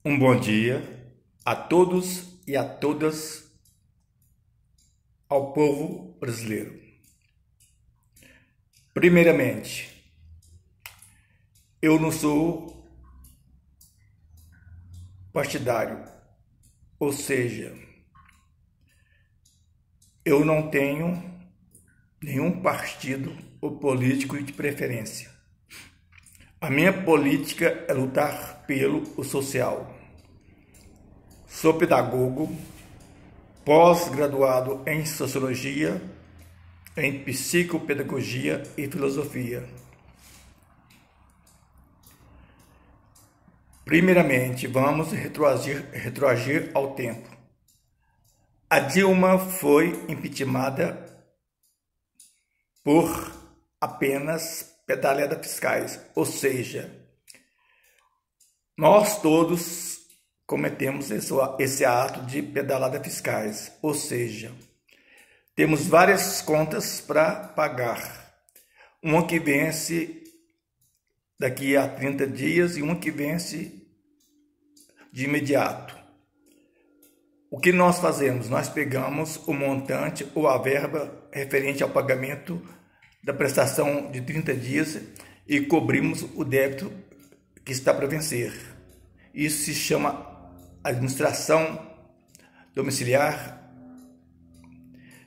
Um bom dia a todos e a todas, ao povo brasileiro. Primeiramente, eu não sou partidário, ou seja, eu não tenho nenhum partido ou político de preferência. A minha política é lutar pelo social. Sou pedagogo, pós-graduado em Sociologia, em Psicopedagogia e Filosofia. Primeiramente, vamos retroagir ao tempo. A Dilma foi impeachmentada por apenas pedaladas fiscais, ou seja, nós todos cometemos esse ato de pedalada fiscais, ou seja, temos várias contas para pagar, uma que vence daqui a 30 dias e uma que vence de imediato. O que nós fazemos? Nós pegamos o montante ou a verba referente ao pagamento da prestação de 30 dias e cobrimos o débito que está para vencer. Isso se chama administração domiciliar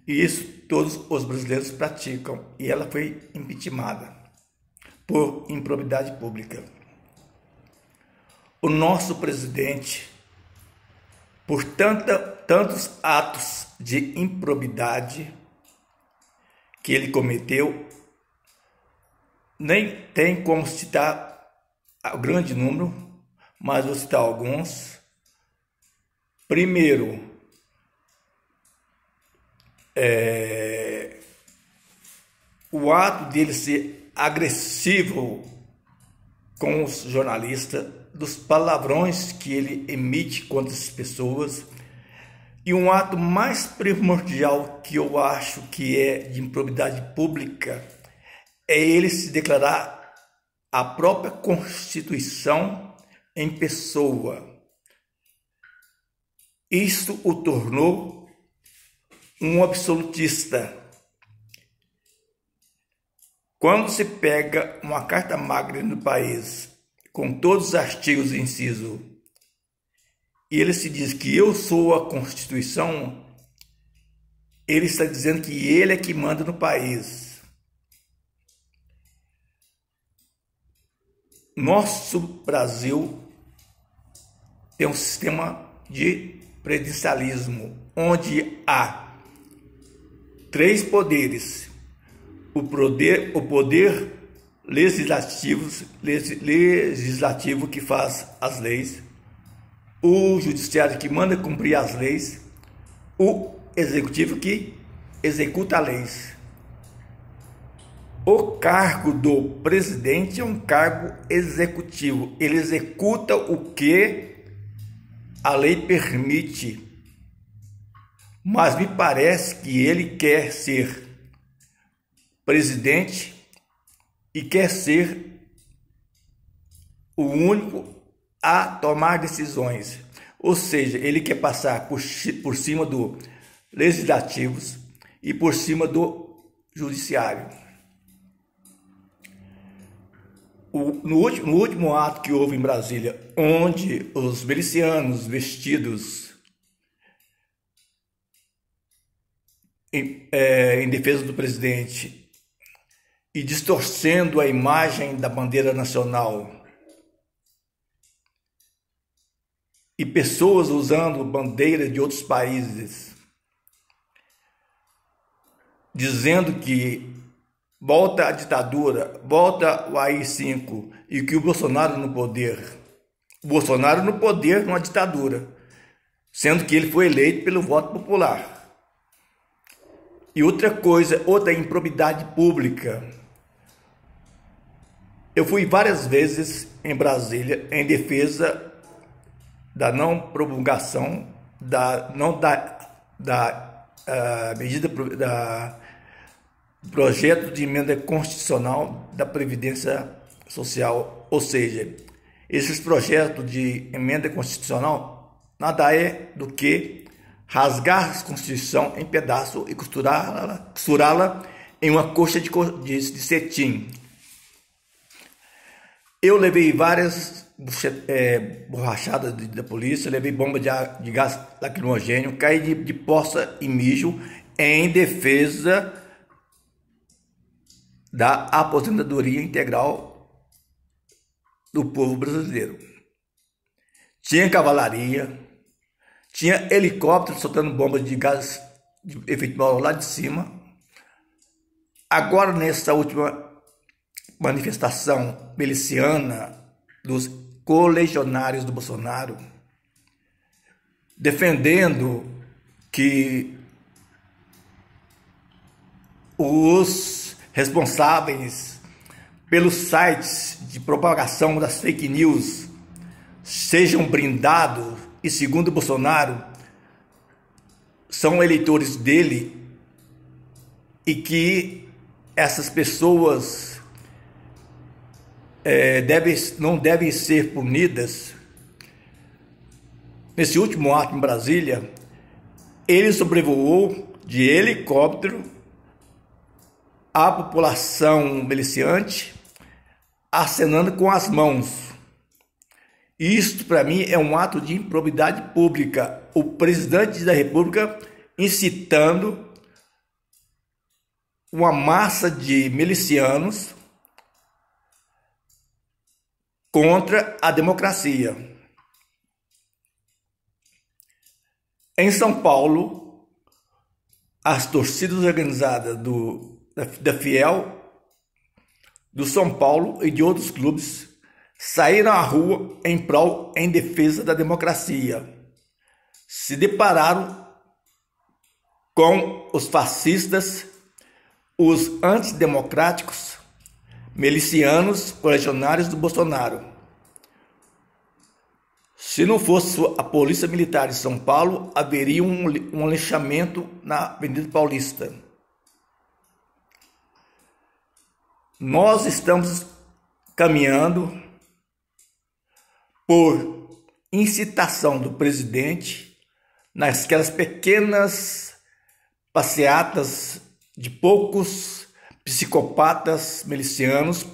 e isso todos os brasileiros praticam, e ela foi impeachmentada por improbidade pública. O nosso presidente, por tantos atos de improbidade que ele cometeu, nem tem como citar o grande número, mas vou citar alguns. Primeiro, o ato dele ser agressivo com os jornalistas, dos palavrões que ele emite contra as pessoas, e um ato mais primordial que eu acho que é de improbidade pública é ele se declarar a própria Constituição em pessoa. Isto o tornou um absolutista. Quando se pega uma carta magna do país, com todos os artigos e inciso, e ele se diz que eu sou a Constituição, ele está dizendo que ele é que manda no país. Nosso Brasil tem um sistema de presidencialismo, onde há três poderes: o poder legislativo que faz as leis, o judiciário que manda cumprir as leis, o executivo que executa as leis. O cargo do presidente é um cargo executivo, ele executa o que a lei permite, mas me parece que ele quer ser presidente e quer ser o único a tomar decisões, ou seja, ele quer passar por cima do legislativo e por cima do judiciário. No último ato que houve em Brasília, onde os milicianos vestidos em defesa do presidente e distorcendo a imagem da bandeira nacional, e pessoas usando bandeira de outros países, dizendo que volta a ditadura, volta o AI-5 e que o Bolsonaro no poder. O Bolsonaro no poder numa ditadura, sendo que ele foi eleito pelo voto popular. E outra coisa, outra improbidade pública. Eu fui várias vezes em Brasília em defesa da não promulgação, da medida da projeto de emenda constitucional da Previdência Social, ou seja, Esses projetos de emenda constitucional nada é do que rasgar a Constituição em pedaços e costurá-la em uma coxa de cetim. Eu levei várias borrachadas da polícia, levei bomba de gás lacrimogênio, caí de poça e mijo em defesa da aposentadoria integral do povo brasileiro. Tinha cavalaria, tinha helicóptero soltando bombas de gás de efeito moral lá de cima. Agora, nessa última manifestação miliciana dos colegionários do Bolsonaro, defendendo que os responsáveis pelos sites de propagação das fake news sejam blindados e, segundo Bolsonaro, são eleitores dele e que essas pessoas não devem ser punidas. Nesse último ato em Brasília, ele sobrevoou de helicóptero a população miliciante, acenando com as mãos. Isto, para mim, é um ato de improbidade pública. O presidente da República incitando uma massa de milicianos contra a democracia. Em São Paulo, as torcidas organizadas da Fiel, do São Paulo e de outros clubes saíram à rua em defesa da democracia. Se depararam com os fascistas, os antidemocráticos, milicianos, colecionários do Bolsonaro. Se não fosse a Polícia Militar de São Paulo, haveria um linchamento na Avenida Paulista. Nós estamos caminhando por incitação do presidente nasquelas pequenas passeatas de poucos psicopatas milicianos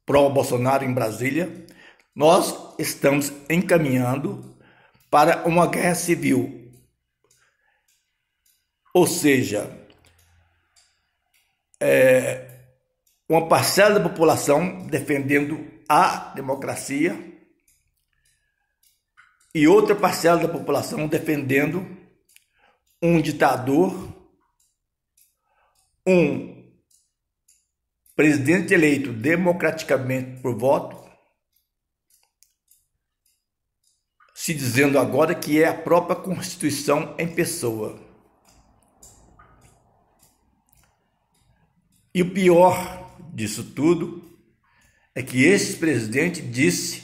pró-Bolsonaro em Brasília. Nós estamos encaminhando para uma guerra civil. Ou seja, uma parcela da população defendendo a democracia e outra parcela da população defendendo um ditador, um presidente eleito democraticamente por voto, se dizendo agora que é a própria Constituição em pessoa. E o pior disso tudo é que esse presidente disse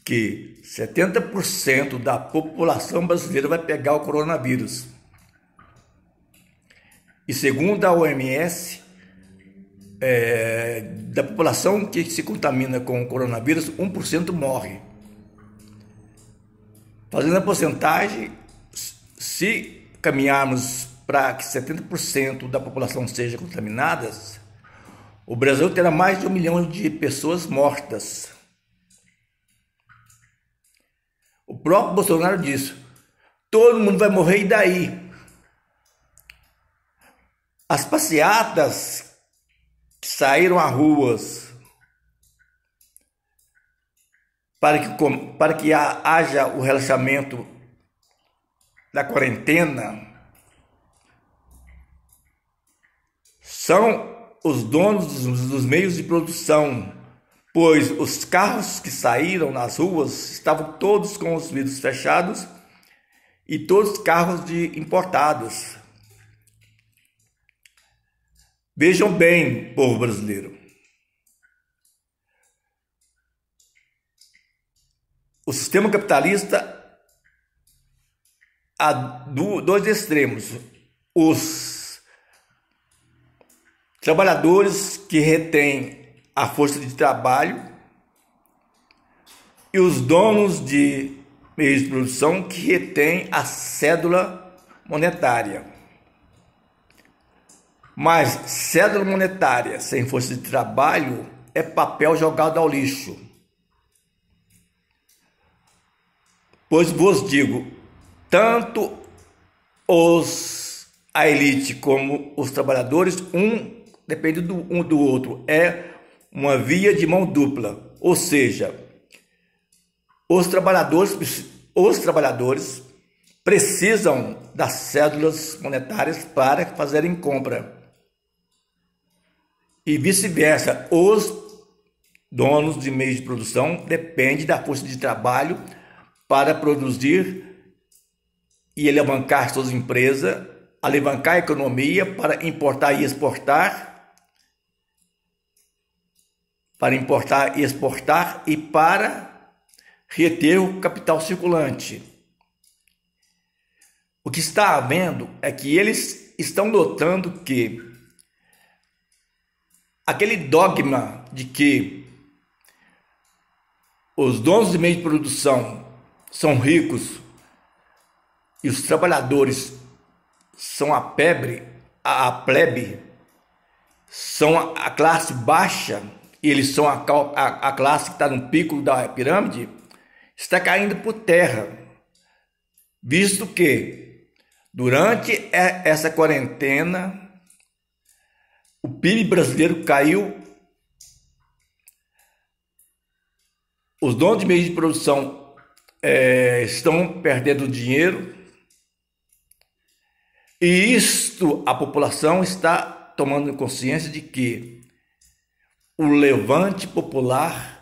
que 70% da população brasileira vai pegar o coronavírus. E segundo a OMS, da população que se contamina com o coronavírus, 1% morre. Fazendo a porcentagem, se caminharmos para que 70% da população seja contaminada, o Brasil terá mais de 1 milhão de pessoas mortas. O próprio Bolsonaro disse: todo mundo vai morrer, e daí? As passeatas que saíram às ruas para que haja o relaxamento da quarentena são os donos dos meios de produção, pois os carros que saíram nas ruas estavam todos com os vidros fechados e todos carros importados. Vejam bem, povo brasileiro, o sistema capitalista há dois extremos: os trabalhadores que retêm a força de trabalho e os donos de meios de produção que retêm a cédula monetária. Mas cédula monetária sem força de trabalho é papel jogado ao lixo. Pois vos digo, tanto a elite como os trabalhadores, depende um do outro. É uma via de mão dupla, ou seja, os trabalhadores precisam das cédulas monetárias para fazerem compra. E vice-versa, os donos de meios de produção dependem da força de trabalho para produzir e alavancar suas empresas, alavancar a economia para importar e exportar, e para reter o capital circulante. O que está havendo é que eles estão notando que aquele dogma de que os donos de meio de produção são ricos e os trabalhadores são a plebe, são a classe baixa, e eles são a classe que está no pico da pirâmide, está caindo por terra, visto que durante essa quarentena o PIB brasileiro caiu, os donos de meios de produção estão perdendo dinheiro, e isto a população está tomando consciência de que o levante popular